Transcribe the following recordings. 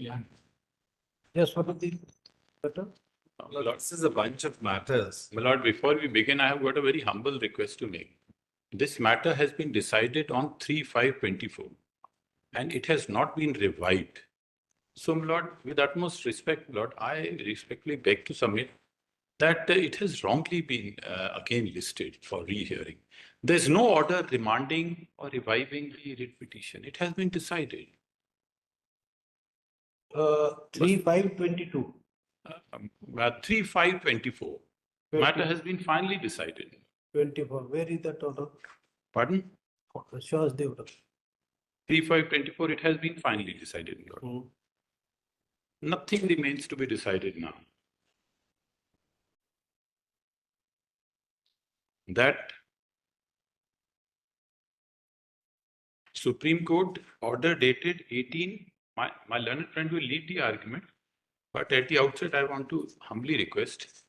Yes, what is the matter? My Lord, this is a bunch of matters. My Lord, before we begin, I have got a very humble request to make. This matter has been decided on 3/5/24 and it has not been revived. So, my Lord, with utmost respect, my Lord, I respectfully beg to submit that it has wrongly been again listed for rehearing. There's no order remanding or reviving the writ petition. It has been decided. 3/5/22. 3/5/24. Matter has been finally decided. 24. Where is that order? Pardon? Show us the order. 3/5/24. It has been finally decided, my Lord. Nothing remains to be decided now. That Supreme Court order dated 18, my learned friend will lead the argument, but at the outset I want to humbly request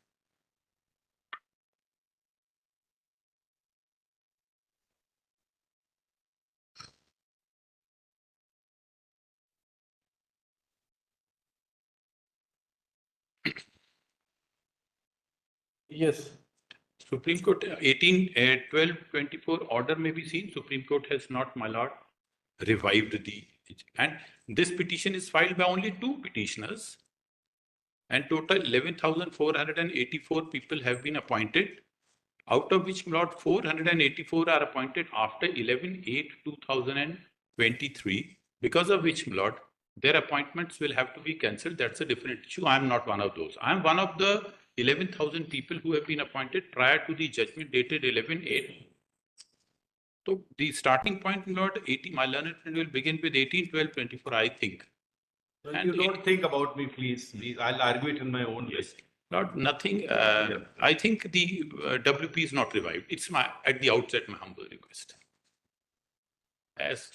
Yes. Supreme Court 18/12/24 order may be seen. Supreme Court has not, my Lord, revived the, and this petition is filed by only 2 petitioners and total 11,484 people have been appointed, out of which, my Lord, 484 are appointed after 11/8/2023, because of which, my Lord, their appointments will have to be cancelled. That's a different issue. I am not one of those. I am one of the 11,000 people who have been appointed prior to the judgment dated 11/8. So the starting point, my Lord, 18, my learned friend will begin with 18/12/24, I think. Well, and you don't think about me, please. I'll argue it in my own way. Yes. Not nothing. I think the WP is not revived. It's at the outset my humble request. As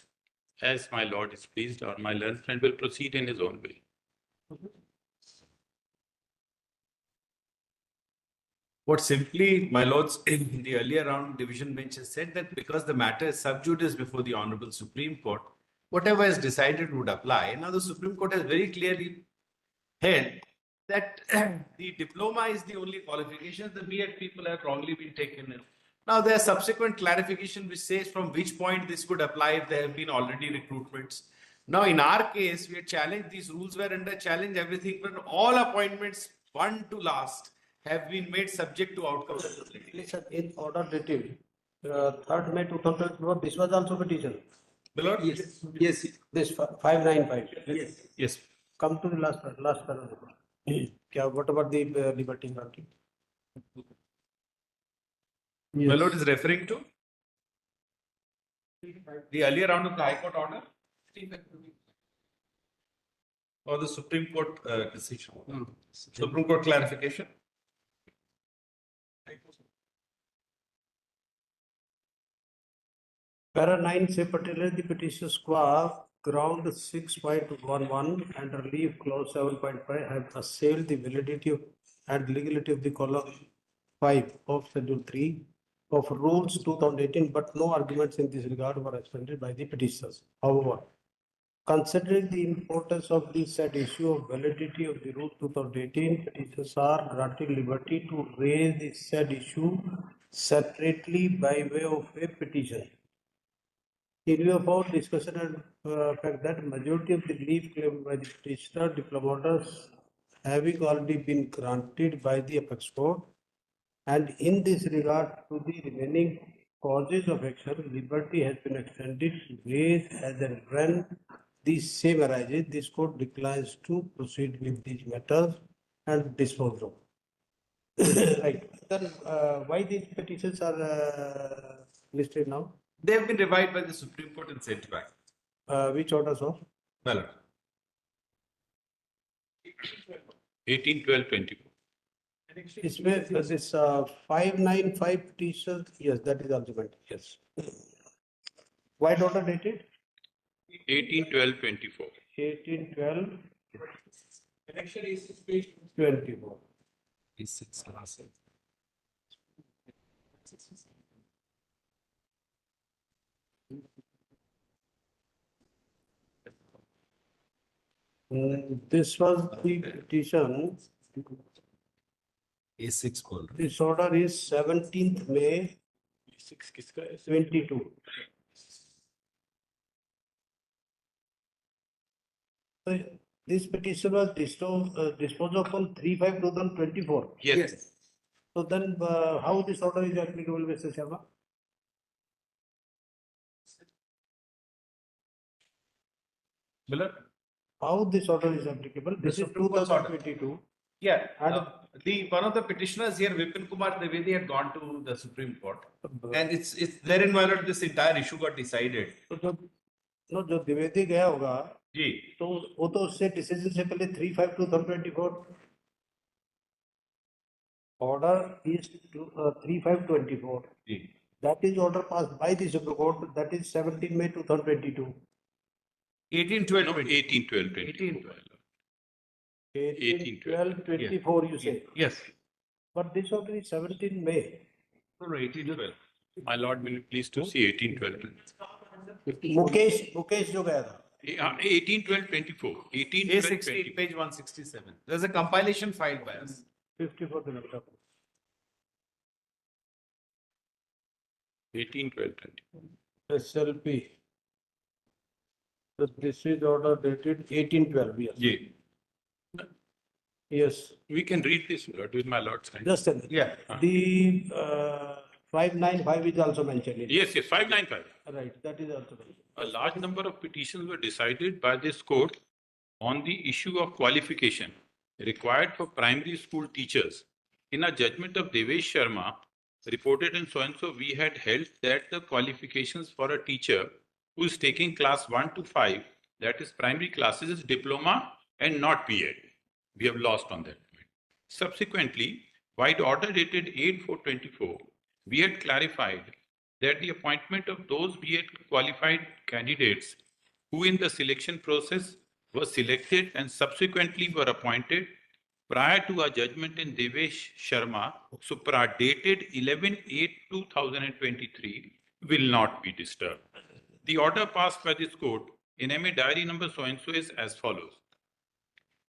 my Lord is pleased, or my learned friend will proceed in his own way. What simply, my lords, in the earlier round division bench has said that because the matter is sub judice before the Honorable Supreme Court, whatever is decided would apply. Now the Supreme Court has very clearly held that the diploma is the only qualification. The B.Ed people have wrongly been taken in. Now there are subsequent clarification which says from which point this could apply if there have been already recruitments. Now in our case, we had challenged, these rules were under challenge, everything, but all appointments, one to last, have been made subject to outcome. Listen, in order dated 3rd May 2012, this was also petition. Lord? Yes. Yes. This 595. Yes. Yes. Come to the last paragraph. What about the liberty granting? Yes. My Lord is referring to the earlier round of the High Court order or the Supreme Court decision? Supreme Court clarification? Para 9 say particularly the petition qua ground 6.11 and relief clause 7.5 have assailed the validity of and legality of the column 5 of Schedule 3 of Rules 2018, but no arguments in this regard were extended by the petitioners. However, considering the importance of the said issue of validity of the Rule 2018, petitioners are granted liberty to raise the said issue separately by way of a petition. In view of our discussion and fact that majority of the relief claimed by the petitioner diplomats having already been granted by the apex court, and in this regard to the remaining causes of action, liberty has been extended to raise as and when the same arises. This court declines to proceed with these matters and dispose of. Right. Then why these petitions are listed now? They have been revived by the Supreme Court and sent back. Which orders of? Well, 18/12/24. इसमें this 595 petitions, yes, that is argument, yes. White order dated? 18/12/24. 18/12/24. This was the petition. A6 बोल रहे This order is 17th May 22. So this petition was disposed of on 3/5/2024. Yes. So then how this order is applicable, Mr. Sharma? Miller? How this order is applicable? This is Supreme Court's order. 2022. Yeah, And- the one of the petitioners here, Vipin Kumar Trivedi, had gone to the Supreme Court, and it's therein my lord this entire issue got decided. तो जो द्विवेदी गया होगा जी, तो वो तो उससे decision से पहले 3/5/2024 order is 3/5/24. Ji, That is order passed by the Supreme Court. That is 17 May 2022. 1812, No, 1812, 18/12/24 you say. Yes. But this order is 17 May. No, 1812. My lord, will you please to see 1812? Mukesh जो गया था. 1812-24. 1812-24. A16, page 167. There's a compilation filed by us. 54 the number. 1812-24. SLP. So this is order dated 18/12. Yes. Ji, Yes. We can read this, Lord, with my lord's hand. Just a minute. yeah. The 595 is also mentioned. In it. Yes, 595. Right. That is also mentioned. A large number of petitions were decided by this court on the issue of qualification required for primary school teachers. In a judgment of Devesh Sharma, reported in so-and-so, we had held that the qualifications for a teacher who is taking class 1 to 5, that is primary classes, is diploma and not B.Ed. We have lost on that point. Subsequently, by the order dated 8/4/24, we had clarified that the appointment of those B.Ed qualified candidates who in the selection process were selected and subsequently were appointed prior to a judgment in Devesh Sharma, supra dated 11/8/2023, will not be disturbed. The order passed by this court in MA diary number so-and-so is as follows.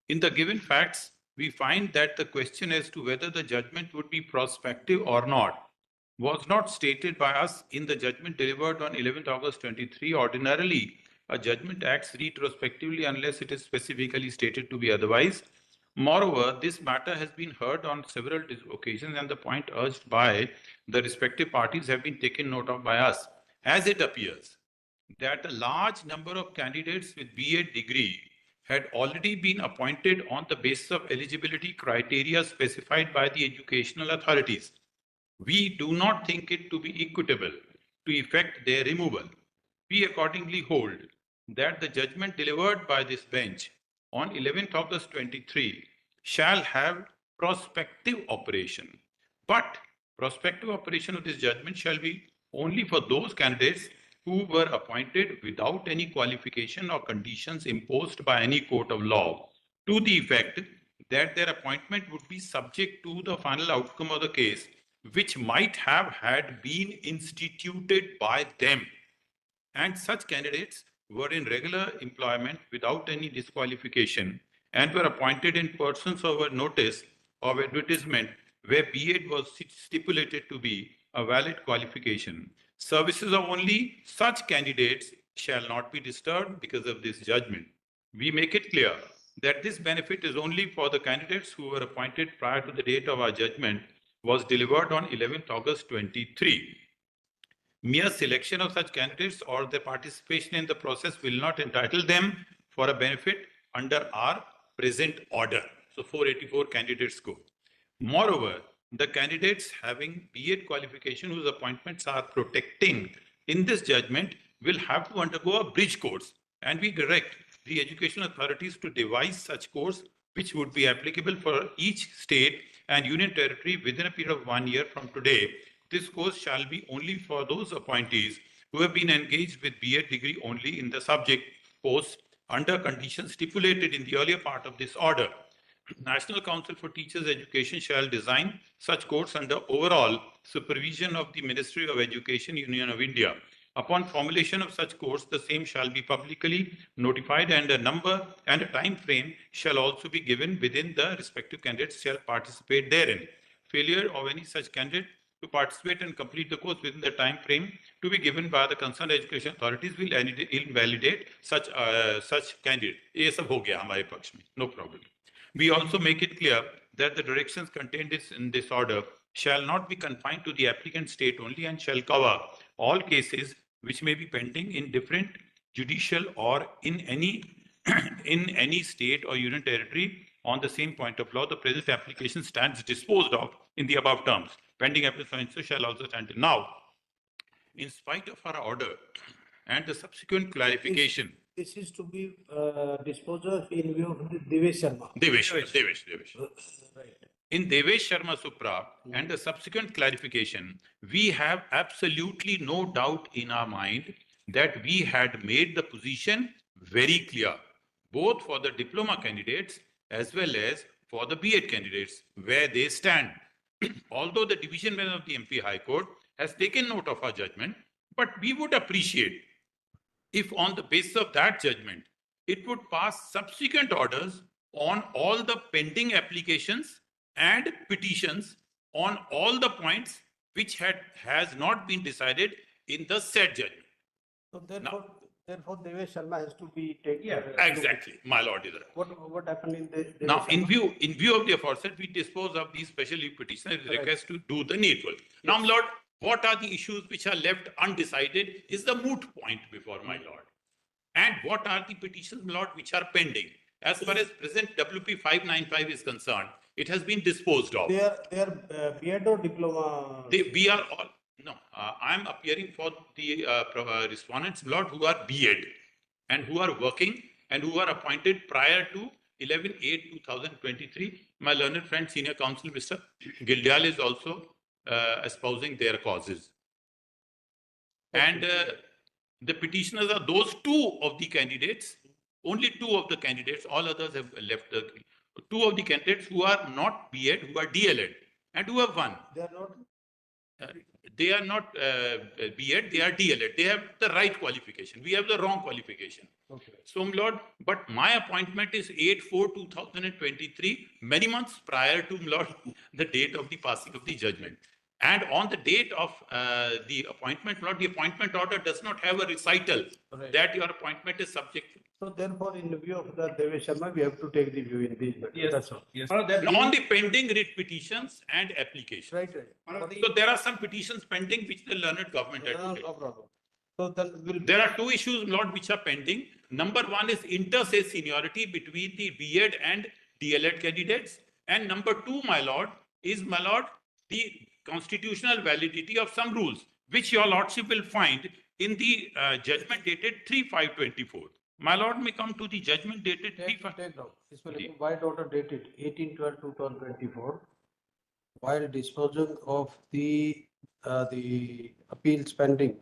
In the given facts, we find that the question as to whether the judgment would be prospective or not was not stated by us in the judgment delivered on 11th August 23. Ordinarily, a judgment acts retrospectively unless it is specifically stated to be otherwise. Moreover, this matter has been heard on several occasions and the point urged by the respective parties have been taken note of by us. As it appears that a large number of candidates with B.Ed degree had already been appointed on the basis of eligibility criteria specified by the educational authorities. We do not think it to be equitable to effect their removal. We accordingly hold that the judgment delivered by this bench on 11th August 23 shall have prospective operation. But prospective operation of this judgment shall be only for those candidates who were appointed without any qualification or conditions imposed by any court of law, to the effect that their appointment would be subject to the final outcome of the case, which might have had been instituted by them. And such candidates were in regular employment without any disqualification and were appointed in persons over notice of advertisement where B.Ed was stipulated to be a valid qualification. Services of only such candidates shall not be disturbed because of this judgment. We make it clear that this benefit is only for the candidates who were appointed prior to the date of our judgment was delivered on 11th August 23. Mere selection of such candidates or their participation in the process will not entitle them for a benefit under our present order. So 484 candidates go. Moreover, the candidates having B.Ed qualification whose appointments are protecting in this judgment will have to undergo a bridge course, and we direct the educational authorities to devise such course which would be applicable for each state and union territory within a period of 1 year from today. This course shall be only for those appointees who have been engaged with B.Ed degree only in the subject post under conditions stipulated in the earlier part of this order. National Council for Teachers Education shall design such course under overall supervision of the Ministry of Education, Union of India. Upon formulation of such course, the same shall be publicly notified, and a number and a time frame shall also be given within the respective candidates shall participate therein. Failure of any such candidate to participate and complete the course within the time frame to be given by the concerned education authorities will invalidate such candidate. ये सब हो गया हमारे पक्ष में, no problem. We also make it clear that the directions contained in this order shall not be confined to the applicant state only and shall cover all cases which may be pending in different judicial or in any in any state or union territory on the same point of law. The present application stands disposed of in the above terms. Pending application shall also stand. Now, in spite of our order and the subsequent clarification. This is to be disposed of in view of the Devesh Sharma. Devesh. Right. In Devesh Sharma Supra and the subsequent clarification, we have absolutely no doubt in our mind that we had made the position very clear, both for the diploma candidates as well as for the B.Ed candidates, where they stand. Although the division bench of the MP High Court has taken note of our judgment, but we would appreciate if on the basis of that judgment, it would pass subsequent orders on all the pending applications and petitions on all the points which has not been decided in the said judgment. So therefore Devesh Sharma has to be taken. Yeah, exactly, my lord is right. What happened in the Now, in view of the aforesaid, we dispose of these special leave petitioners with request to do the needful. Yes. Now, my lord, what are the issues which are left undecided is the moot point before my lord. And what are the petitions, my lord, which are pending? As far as present WP 595 is concerned, it has been disposed of. They are B.Ed or diploma? We are all, no, I am appearing for the respondents, my lord, who are B.Ed and who are working and who are appointed prior to 11/8/2023. My learned friend, senior counsel, Mr. Gildial, is also espousing their causes. Okay. And the petitioners are those two of the candidates, only two of the candidates, all others have left. Two of the candidates who are not B.Ed, who are D.Ed, and who have won. They are not B.Ed, they are D.Ed. They have the right qualification. We have the wrong qualification. Okay. So, my lord, but my appointment is 8/4/2023, many months prior to, my lord, the date of the passing of the judgment. And on the date of the appointment, my lord, the appointment order does not have a recital that your appointment is subject to. So therefore, in view of the Devesh Sharma, we have to take the view in these matters. Yes. That's all. Yes. On the pending writ petitions and applications. Right. So there are some petitions pending which the learned government had to take. No problem. So then there are two issues, Lord, which are pending. Number one is inter-se seniority between the B.Ed and D.Ed candidates. And number two, my lord, is, my lord, the constitutional validity of some rules, which your lordship will find in the judgment dated 3/5/24. My lord may come to the judgment dated 3/5. Take down. This will be wide order dated 18/12/2024. While disposing of the appeals pending,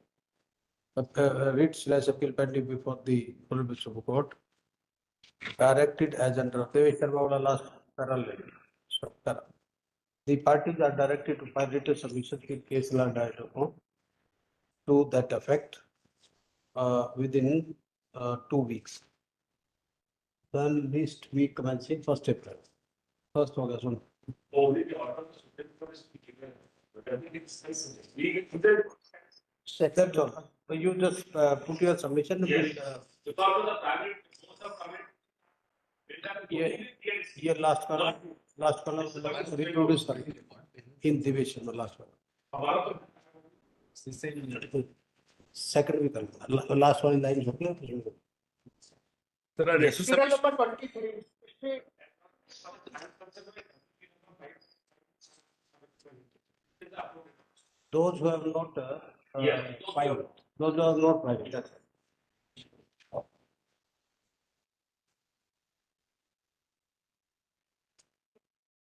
writ/appeal pending before the Honorable Supreme Court, directed as under Devesh Sharma last parallel. The parties are directed to file written submission in case law to that effect within 2 weeks. Then least week commencing 1st April. 1st August. Only the order of the Supreme Court is given. But I think it's That's all. So you just put your submission. Yes. Because of the private, most of comment. Here last column reproduce in Devesh Sharma last one. Second week, last one in line. Number 23. Those who have not filed, those who have not filed.